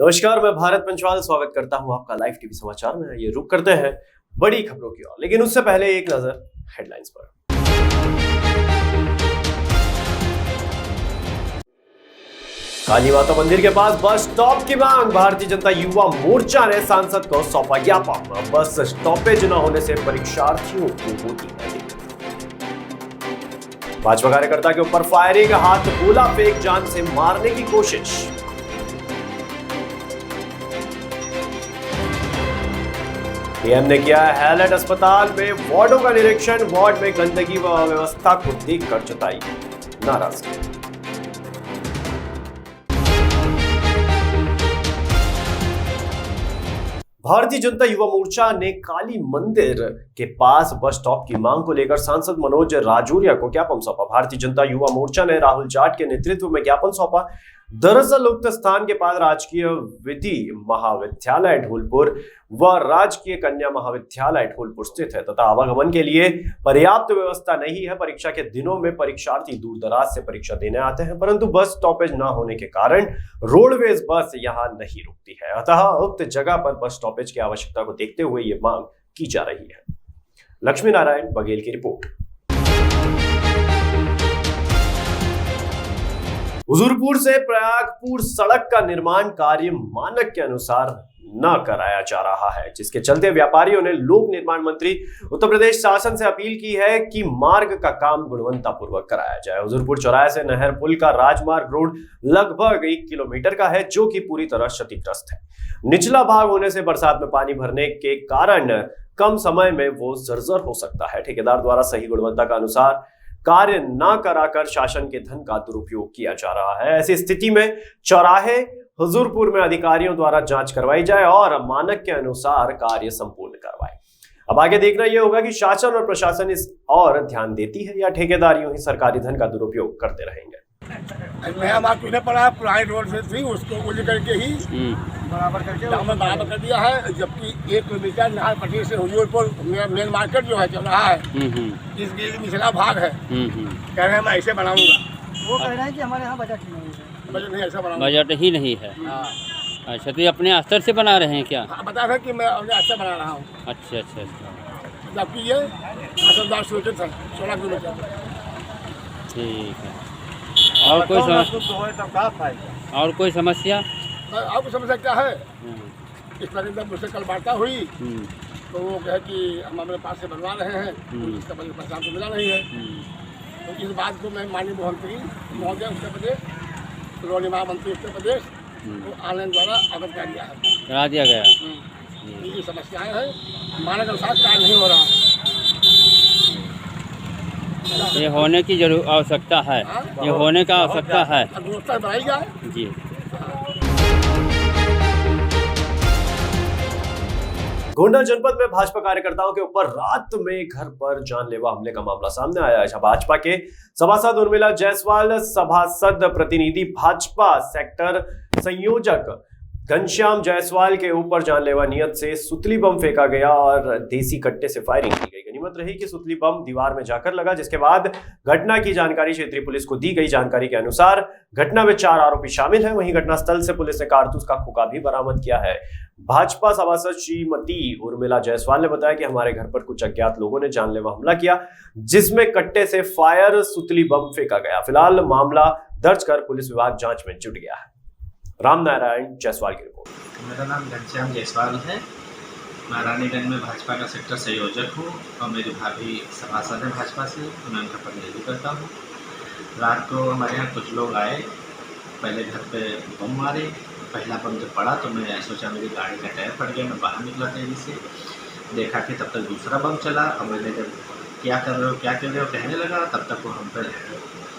नमस्कार, मैं भारत पंचवाल स्वागत करता हूं आपका लाइव टीवी समाचार में। ये रुक करते हैं बड़ी खबरों की ओर, लेकिन उससे पहले एक नजर हेडलाइंस पर। काली माता मंदिर के पास बस स्टॉप की मांग, भारतीय जनता युवा मोर्चा ने सांसद को सौंपा ज्ञापन। बस स्टॉपेज न होने से परीक्षार्थियों को होती है। भाजपा कार्यकर्ता के ऊपर फायरिंग, हाथ गोला फेंक जान से मारने की कोशिश। पीएम ने किया हैलेट अस्पताल में वार्डों का निरीक्षण, वार्ड में गंदगी व अव्यवस्था को देखकर जताई नाराजगी। भारतीय जनता युवा मोर्चा ने काली मंदिर के पास बस स्टॉप की मांग को लेकर सांसद मनोज राजौरिया को ज्ञापन सौंपा। भारतीय जनता युवा मोर्चा ने राहुल जाट के नेतृत्व में ज्ञापन सौंपा। दरअसल उक्त स्थान के पास राजकीय विधि महाविद्यालय ढोलपुर व राजकीय कन्या महाविद्यालय ढोलपुर स्थित है तथा आवागमन के लिए पर्याप्त व्यवस्था नहीं है। परीक्षा के दिनों में परीक्षार्थी दूर दराज से परीक्षा देने आते हैं, परंतु बस स्टॉपेज न होने के कारण रोडवेज बस यहां नहीं रुकती है। अतः उक्त जगह पर बस स्टॉपेज की आवश्यकता को देखते हुए ये मांग की जा रही है। लक्ष्मी नारायण बघेल की रिपोर्ट। हुजूरपुर से प्रयागपुर सड़क का निर्माण कार्य मानक के अनुसार न कराया जा रहा है, जिसके चलते व्यापारियों ने लोक निर्माण मंत्री उत्तर प्रदेश शासन से अपील की है कि मार्ग का काम गुणवत्तापूर्वक कराया जाए। हुजूरपुर चौराहे से नहर पुल का राजमार्ग रोड लगभग 1 किलोमीटर का है, जो कि पूरी तरह क्षतिग्रस्त है। निचला भाग होने से बरसात में पानी भरने के कारण कम समय में वो जर्जर हो सकता है। ठेकेदार द्वारा सही गुणवत्ता का अनुसार कार्य न कराकर शासन के धन का दुरुपयोग किया जा रहा है। ऐसी स्थिति में चौराहे हुजूरपुर में अधिकारियों द्वारा जांच करवाई जाए और मानक के अनुसार कार्य संपूर्ण करवाए। अब आगे देखना यह होगा कि शासन और प्रशासन इस और ध्यान देती है या ठेकेदार यूं ही सरकारी धन का दुरुपयोग करते रहेंगे। नया मार्ग तूने पड़ा पुरानी रोड से थी, उसको उल्ट करके ही बराबर कर दिया है, जबकि 1 किलोमीटर नहर पट्टी से हुजूरपुर मेन मार्केट जो है चल रहा है, इसकी निचला भाग है। कह रहे हैं मैं ऐसे बनाऊंगा, वो कह रहे हैं कि हमारे यहाँ बजट नहीं ऐसा बनाऊंगा, बजट ही नहीं है। अच्छा, तो ये अपने स्तर से बना रहे हैं क्या? हाँ, बता रहे कि मैं अपने स्तर बना रहा हूँ। अच्छा अच्छा अच्छा, जबकि ये असरदार सूचित है 16 किलोमीटर। ठीक है, और कोई समस्या? और कोई समस्या क्या है? इस पर एकदम मुझसे कल वार्ता हुई तो वो कहे कि हम अपने पास से बनवा रहे हैं, इसका पहचान तो मिला नहीं है। तो इस बात को मैं माननीय मुख्यमंत्री महोदय उत्तर प्रदेश, रोड निर्माण मंत्री उत्तर प्रदेश को ऑनलाइन द्वारा अवगत करा दिया गया। ये समस्याएं हैं, मानक अनुसार कार्य नहीं हो रहा, ये होने की जरूर आवश्यकता है। ये होने का आवश्यकता है, व्यवस्था बनाई जाए जी। गोंडा जनपद में भाजपा कार्यकर्ताओं के ऊपर रात में घर पर जानलेवा हमले का मामला सामने आया है। भाजपा के सभासद उर्मिला जायसवाल, सभासद प्रतिनिधि भाजपा सेक्टर संयोजक घनश्याम जायसवाल के ऊपर जानलेवा नियत से सुतली बम फेंका गया और देसी कट्टे से फायरिंग की गई। गनीमत रही कि सुतली बम दीवार में जाकर लगा, जिसके बाद घटना की जानकारी क्षेत्रीय पुलिस को दी गई। जानकारी के अनुसार घटना में 4 आरोपी शामिल हैं। वहीं घटनास्थल से पुलिस ने कारतूस का खोखा भी बरामद किया है। भाजपा सभासद श्रीमती उर्मिला जायसवाल ने बताया कि हमारे घर पर कुछ अज्ञात लोगों ने जानलेवा हमला किया, जिसमें कट्टे से फायर सुतली बम फेंका गया। फिलहाल मामला दर्ज कर पुलिस विभाग जांच में जुट गया है। राम नारायण जायसवाल की रिपोर्ट। मेरा नाम घनश्याम जायसवाल है। मैं रानीगंज में भाजपा का सेक्टर संयोजक हूँ और मेरी भाभी सभासद है भाजपा से, तो मैं उनका प्रतिनिधित्व करता हूँ। रात को हमारे यहाँ कुछ लोग आए, पहले घर पे बम मारे। पहला बम जब पड़ा तो मैं सोचा मेरी गाड़ी का टायर फट गया, मैं बाहर निकला तेजी से, देखा कि तब तक दूसरा बम चला। और मैंने जब क्या कर रहे हो कहने लगा, तब तक वो हम पर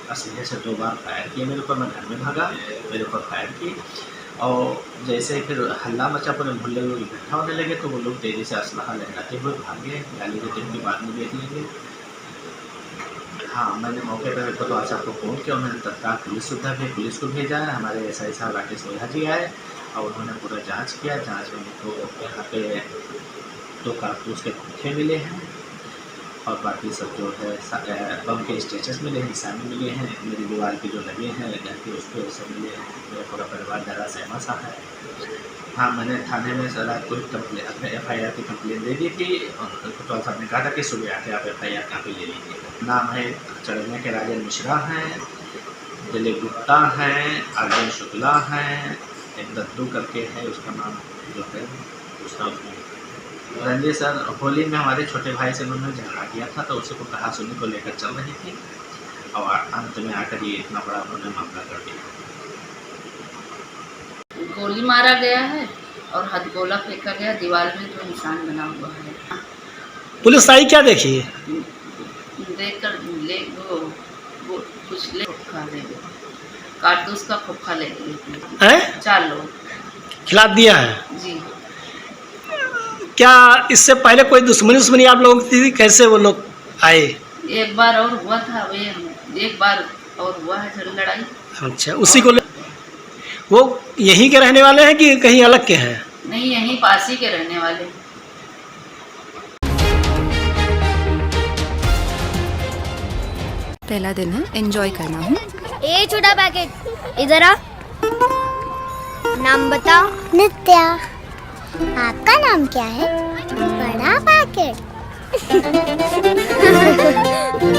असलहे से 2 बार फायर किए मेरे ऊपर। मैं घर में भागा, मेरे ऊपर फायर किए और जैसे फिर हल्ला मचा, पूरे मोहल्ले लोग इकट्ठा होने लगे, तो वो लोग तेज़ी से असलहा लहराते हुए भाग गए। गाली देते हुए बाद में देख लेंगे। हाँ, मैंने मौके पर मेरे को तो साहब को फ़ोन किया, उन्होंने तत्काल पुलिस को भेजा है। हमारे SI साहब राकेश ओझा जी आए और उन्होंने पूरा जांच किया। जांच में तो यहाँ पे 2 कारतूस के खोखे मिले हैं और बाकी सब जो है बम के स्टेचस मिले हैं, निशाने मिले हैं, मेरी दीवार पे जो लगे हैं घर के उस पर सब मिले हैं। मेरा पूरा परिवार ज़्यादा सहमत सा है। हाँ, मैंने थाने में रात को FIR की कंप्लेन दे दी थी। कोतवाल साहब ने कहा था कि सुबह आके आप FIR कहाँ पे ले लीजिएगा। नाम है चढ़ने के राजन मिश्रा हैं, दिलीप गुप्ता हैं, अर्जुन शुक्ला हैं, एक दद्दू करके है उसका नाम जो है उसका उसमें रंजीत सर। होली में हमारे छोटे भाई से उन्होंने झगड़ा किया था, तो उसी को कहा सुनी को लेकर चल रही थी और अंत में आकर ये इतना बड़ा उन्होंने मामला कर दिया। गोली मारा गया है और हथगोला फेंका गया, दीवार में जो निशान बना हुआ है। पुलिस आई क्या देखी? देखकर ले वो कुछ ले खोखा ले कारतूस का खोखा ले हैं? 4 लोग खिलाफ दिया है जी। क्या इससे पहले कोई दुश्मनी आप लोगों की थी? कैसे वो लोग आए? एक बार और हुआ था, एक बार और हुआ है लड़ाई। अच्छा, उसी को वो यहीं के रहने वाले हैं कि कहीं अलग के हैं? नहीं, यहीं पास ही के रहने वाले। पहला दिन है, एंजॉय करना है। ए छोटा पैकेट इधर आ। नाम बताओ। नित्या। आपका नाम क्या है? बड़ा पैकेट।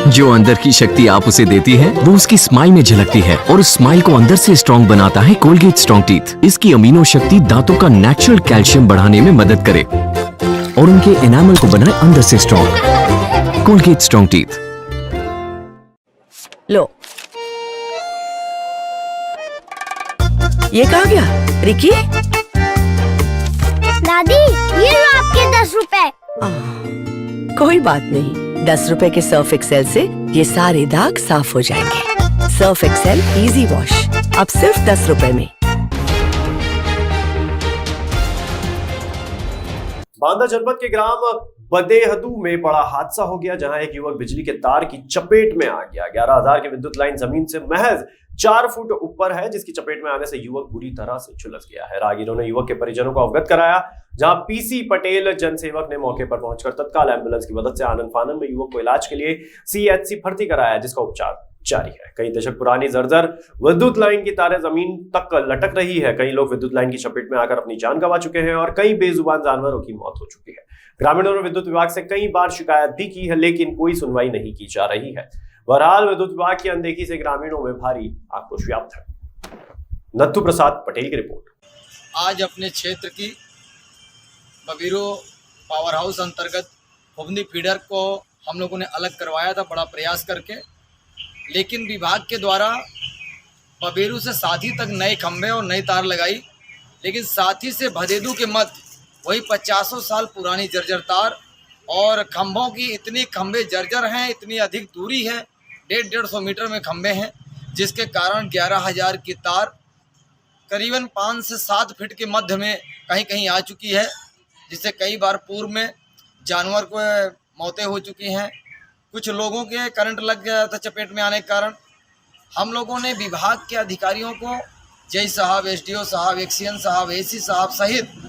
जो अंदर की शक्ति आप उसे देती है वो उसकी स्माइल में झलकती है और उस स्माइल को अंदर से स्ट्रॉन्ग बनाता है कोलगेट स्ट्रॉन्ग टीथ। इसकी अमीनो शक्ति दांतों का नेचुरल कैल्शियम बढ़ाने में मदद करे और उनके एनामल को बनाए अंदर से स्ट्रॉन्ग। Colgate strong teeth. लो, ये कहाँ गया? रिकी? दादी, ये लो आपके 10 रुपए। कोई बात नहीं, 10 रुपए के सर्फ एक्सेल से ये सारे दाग साफ हो जाएंगे। सर्फ एक्सेल इजी वॉश अब सिर्फ 10 रुपए में। बांदा जनपद के ग्राम बदेहदू में बड़ा हादसा हो गया, जहां एक युवक बिजली के तार की चपेट में आ गया। 11,000 की विद्युत लाइन जमीन से महज 4 फुट ऊपर है, जिसकी चपेट में आने से युवक बुरी तरह से झुलस गया है। राहगीरों ने युवक के परिजनों को अवगत कराया, जहां PC पटेल जनसेवक ने मौके पर पहुंचकर तत्काल एम्बुलेंस की मदद से आनन फानन में युवक को इलाज के लिए CHC भर्ती कराया, जिसका उपचार जारी है। कई दशक पुरानी जर्जर विद्युत लाइन की तारें जमीन तक लटक रही है। कई लोग विद्युत लाइन की चपेट में आकर अपनी जान गंवा चुके हैं और कई बेजुबान जानवरों की मौत हो चुकी है। ग्रामीणों ने विद्युत विभाग से कई बार शिकायत भी की है, लेकिन कोई सुनवाई नहीं की जा रही है। बहरहाल विद्युत विभाग की अनदेखी से ग्रामीणों में भारी आक्रोश व्याप्त है। नत्थु प्रसाद पटेल की रिपोर्ट। आज अपने क्षेत्र की बबीरो पावर हाउस अंतर्गत फुबनी फीडर को हम लोगों ने अलग करवाया था बड़ा प्रयास करके, लेकिन विभाग के द्वारा बबीरू से साथी तक नए खंभे और नई तार लगाई, लेकिन साथी से भदेदू के मध्य वही 50 साल पुरानी जर्जर तार और खंभों की इतनी खंभे जर्जर हैं, इतनी अधिक दूरी है, 150-150 मीटर में खंभे हैं, जिसके कारण 11,000 की तार करीबन 5 से 7 फीट के मध्य में कहीं कहीं आ चुकी है, जिससे कई बार पूर्व में जानवर को मौतें हो चुकी हैं। कुछ लोगों के करंट लग गया था चपेट में आने के कारण। हम लोगों ने विभाग के अधिकारियों को, जय साहब, SDO साहब, एक्सीएन साहब, AC साहब सहित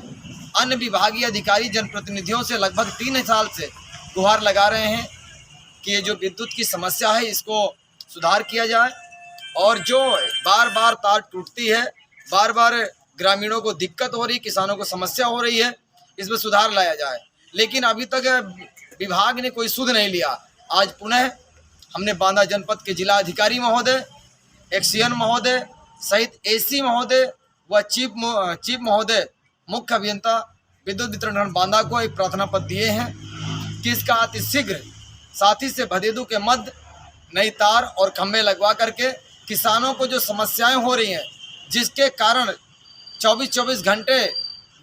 अन्य विभागीय अधिकारी जनप्रतिनिधियों से लगभग 3 साल से गुहार लगा रहे हैं कि ये जो विद्युत की समस्या है इसको सुधार किया जाए, और जो बार बार तार टूटती है, बार बार ग्रामीणों को दिक्कत हो रही, किसानों को समस्या हो रही है, इसमें सुधार लाया जाए। लेकिन अभी तक विभाग ने कोई सुध नहीं लिया। आज पुनः हमने बांदा जनपद के जिला अधिकारी महोदय, एक्सीएन महोदय सहित AC महोदय व चीफ महोदय, मुख्य अभियंता विद्युत वितरण बांदा को एक प्रार्थना पत्र दिए हैं कि इसका अतिशीघ्र साथी से भदेदू के मध्य नई तार और खंभे लगवा करके किसानों को जो समस्याएं हो रही हैं, जिसके कारण 24-24 घंटे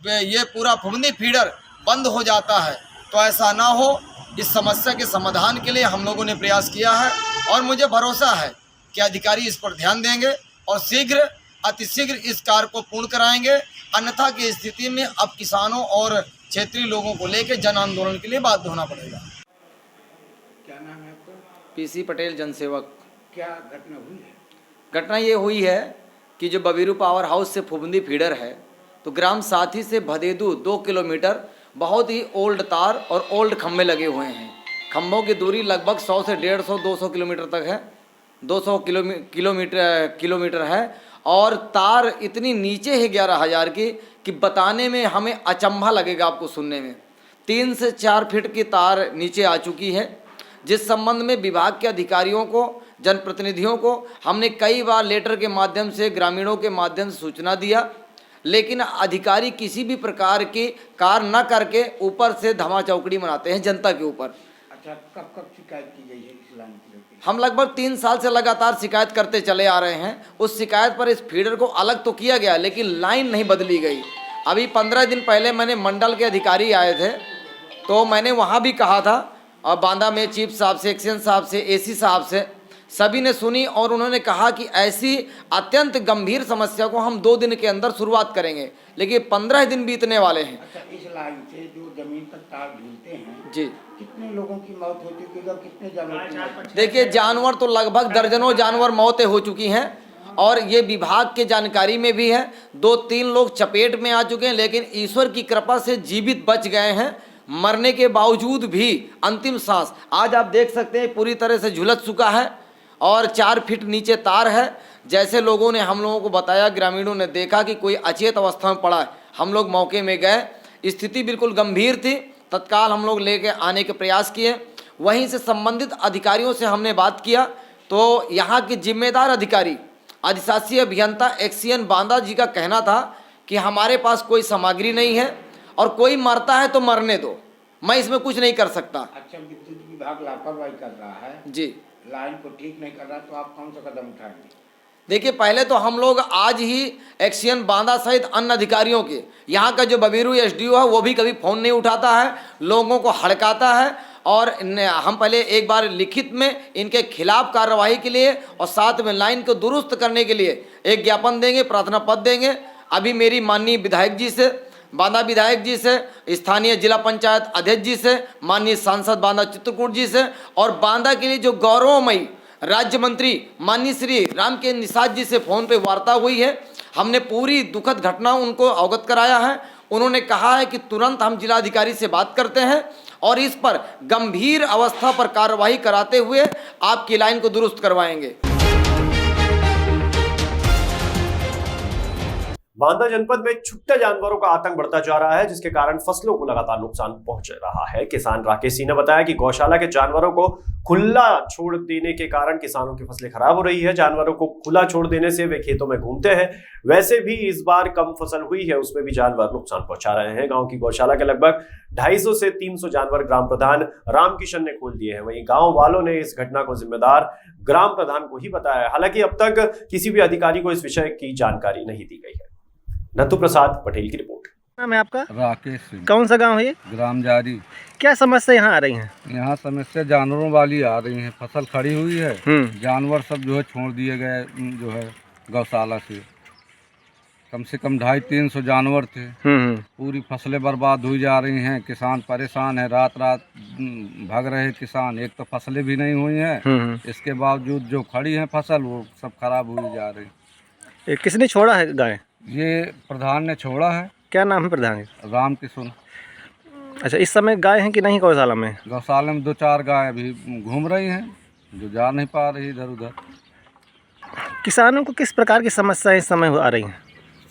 ये पूरा फुबनी फीडर बंद हो जाता है, तो ऐसा ना हो। इस समस्या के समाधान के लिए हम लोगों ने प्रयास किया है और मुझे भरोसा है कि अधिकारी इस पर ध्यान देंगे और शीघ्र, अतिशीघ्र इस कार्य को पूर्ण कराएंगे। अन्यथा की स्थिति में अब किसानों और क्षेत्रीय लोगों को लेकर जन आंदोलन के लिए बाध्य होना पड़ेगा। क्या नाम है आपका? PC पटेल जनसेवक। क्या घटना हुई है? घटना ये हुई है कि जो बबीरू पावर हाउस से फुबनी फीडर है, तो ग्राम साथी से भदेदू 2 किलोमीटर बहुत ही ओल्ड तार और ओल्ड खंभे लगे हुए हैं। खम्भों की दूरी लगभग 100 से 150 200 किलोमीटर तक है, 200 किलोमीटर है। और तार इतनी नीचे है 11,000 की कि बताने में हमें अचंभा लगेगा आपको सुनने में। 3 से 4 फीट की तार नीचे आ चुकी है, जिस संबंध में विभाग के अधिकारियों को, जनप्रतिनिधियों को हमने कई बार लेटर के माध्यम से, ग्रामीणों के माध्यम से सूचना दिया, लेकिन अधिकारी किसी भी प्रकार की कार्य न करके ऊपर से धमा चौकड़ी मनाते हैं जनता के ऊपर। अच्छा, कब शिकायत की गई है इस लाइन की? हम लगभग 3 साल से लगातार शिकायत करते चले आ रहे हैं। उस शिकायत पर इस फीडर को अलग तो किया गया, लेकिन लाइन नहीं बदली गई। अभी 15 दिन पहले मैंने मंडल के अधिकारी आए थे, तो मैंने वहाँ भी कहा था, और बांदा में चीफ साहब से, एक्शन साहब से, एसी साहब से, सभी ने सुनी और उन्होंने कहा कि ऐसी अत्यंत गंभीर समस्या को हम 2 दिन के अंदर शुरुआत करेंगे, लेकिन 15 दिन बीतने वाले हैं। अच्छा, इस लाइन से जो जमीन तक तार झूलते हैं जी, कितने लोगों की मौत हो चुकी है, कितने जानवर की मौत? देखिए, जानवर तो लगभग दर्जनों जानवर मौतें हो चुकी हैं, और ये विभाग के जानकारी में भी है। 2-3 लोग चपेट में आ चुके हैं, लेकिन ईश्वर की कृपा से जीवित बच गए हैं। मरने के बावजूद भी अंतिम सांस आज आप देख सकते हैं पूरी तरह से झुलस चुका है, और 4 फीट नीचे तार है। जैसे लोगों ने हम लोगों को बताया, ग्रामीणों ने देखा कि कोई अचेत अवस्था में पड़ा है। हम लोग मौके में गए, स्थिति बिल्कुल गंभीर थी, तत्काल हम लोग लेके आने के प्रयास किए। वहीं से संबंधित अधिकारियों से हमने बात किया, तो यहाँ के जिम्मेदार अधिकारी, अधिशासी अभियंता एक्सीएन बांदा जी का कहना था कि हमारे पास कोई सामग्री नहीं है, और कोई मरता है तो मरने दो, मैं इसमें कुछ नहीं कर सकता। अच्छा, विद्युत विभाग लापरवाही कर रहा है जी, लाइन को ठीक नहीं कर रहा, तो आप कौन सा कदम उठाएंगे? देखिए, पहले तो हम लोग आज ही एक्सीएन बांदा सहित अन्य अधिकारियों के, यहाँ का जो बबीरू एसडीओ है वो भी कभी फ़ोन नहीं उठाता है, लोगों को हड़काता है, और हम पहले एक बार लिखित में इनके खिलाफ कार्रवाई के लिए और साथ में लाइन को दुरुस्त करने के लिए एक ज्ञापन देंगे, प्रार्थना पत्र देंगे। अभी मेरी माननीय विधायक जी से, बांदा विधायक जी से, स्थानीय जिला पंचायत अध्यक्ष जी से, माननीय सांसद बांदा चित्रकूट जी से, और बांदा के लिए जो गौरवमयी राज्य मंत्री माननीय श्री राम के निषाद जी से फ़ोन पे वार्ता हुई है। हमने पूरी दुखद घटना उनको अवगत कराया है। उन्होंने कहा है कि तुरंत हम जिलाधिकारी से बात करते हैं और इस पर गंभीर अवस्था पर कार्रवाई कराते हुए आपकी लाइन को दुरुस्त करवाएंगे। बांदा जनपद में छुट्टे जानवरों का आतंक बढ़ता जा रहा है, जिसके कारण फसलों को लगातार नुकसान पहुंच रहा है। किसान राकेश सिंह ने बताया कि गौशाला के जानवरों को खुला छोड़ देने के कारण किसानों की फसलें खराब हो रही है। जानवरों को खुला छोड़ देने से वे खेतों में घूमते हैं। वैसे भी इस बार कम फसल हुई है, उसमें भी जानवर नुकसान पहुंचा रहे हैं। गाँव की गौशाला के लगभग 250 से 300 जानवर ग्राम प्रधान रामकिशन ने खोल दिए हैं। वहीं गाँव वालों ने इस घटना को जिम्मेदार ग्राम प्रधान को ही बताया। हालांकि अब तक किसी भी अधिकारी को इस विषय की जानकारी नहीं दी गई है। नथु प्रसाद पटेल की रिपोर्ट। नाम है आपका? राकेश सिंह। कौन सा गांव है ये? ग्राम जारी। क्या समस्या यहाँ आ रही है? यहाँ समस्या जानवरों वाली आ रही है। फसल खड़ी हुई है, जानवर सब जो है छोड़ दिए गए, जो है गौशाला से कम से कम 250-300 जानवर थे। पूरी फसलें बर्बाद हुई जा रही हैं। किसान परेशान है, रात रात भाग रहे किसान। एक तो फसलें भी नहीं हुई हैं, इसके बावजूद जो खड़ी हैं फसल वो सब खराब हुई जा रही। किसने छोड़ा है गाय? ये प्रधान ने छोड़ा है। क्या नाम है प्रधान के? रामकिशन। अच्छा, इस समय गाय हैं कि नहीं गौशाला में? गौशाला में 2-4 गाय अभी घूम रही हैं, जो जा नहीं पा रही इधर उधर। किसानों को किस प्रकार की समस्या इस समय आ रही है?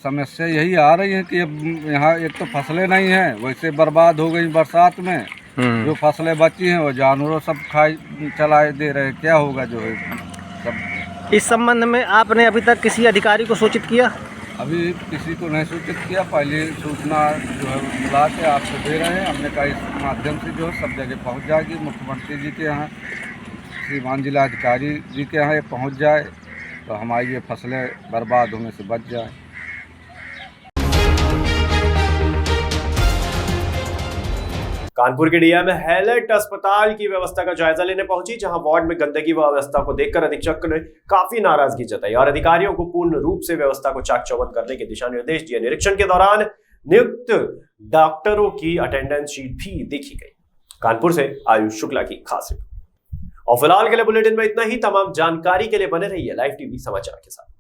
समस्या यही आ रही है कि अब यहाँ एक तो फसलें नहीं हैं, वैसे बर्बाद हो गई बरसात में। जो फसलें बची हैं वो जानवरों सब खाई चलाए दे रहे। क्या होगा जो है सब। इस संबंध में आपने अभी तक किसी अधिकारी को सूचित किया? अभी किसी को नहीं सूचित किया। पहले सूचना जो है बुला के आपको दे रहे हैं। हमने कहा इस माध्यम से जो है सब जगह पहुंच जाएगी। मुख्यमंत्री जी के यहाँ, श्रीमान जिलाधिकारी जी के यहाँ पहुंच जाए तो हमारी ये फसलें बर्बाद होने से बच जाए। कानपुर के डीएम हैलेट अस्पताल की व्यवस्था का जायजा लेने पहुंची, जहां वार्ड में गंदगी व अव्यवस्था को देखकर अधीक्षक ने काफी नाराजगी जताई और अधिकारियों को पूर्ण रूप से व्यवस्था को चाक चौबंद करने के दिशा निर्देश दिए। निरीक्षण के दौरान नियुक्त डॉक्टरों की अटेंडेंस शीट भी देखी गई। कानपुर से आयुष शुक्ला की खास रिपोर्ट। और फिलहाल के लिए बुलेटिन में इतना ही। तमाम जानकारी के लिए बने रहिए लाइव टीवी समाचार के साथ।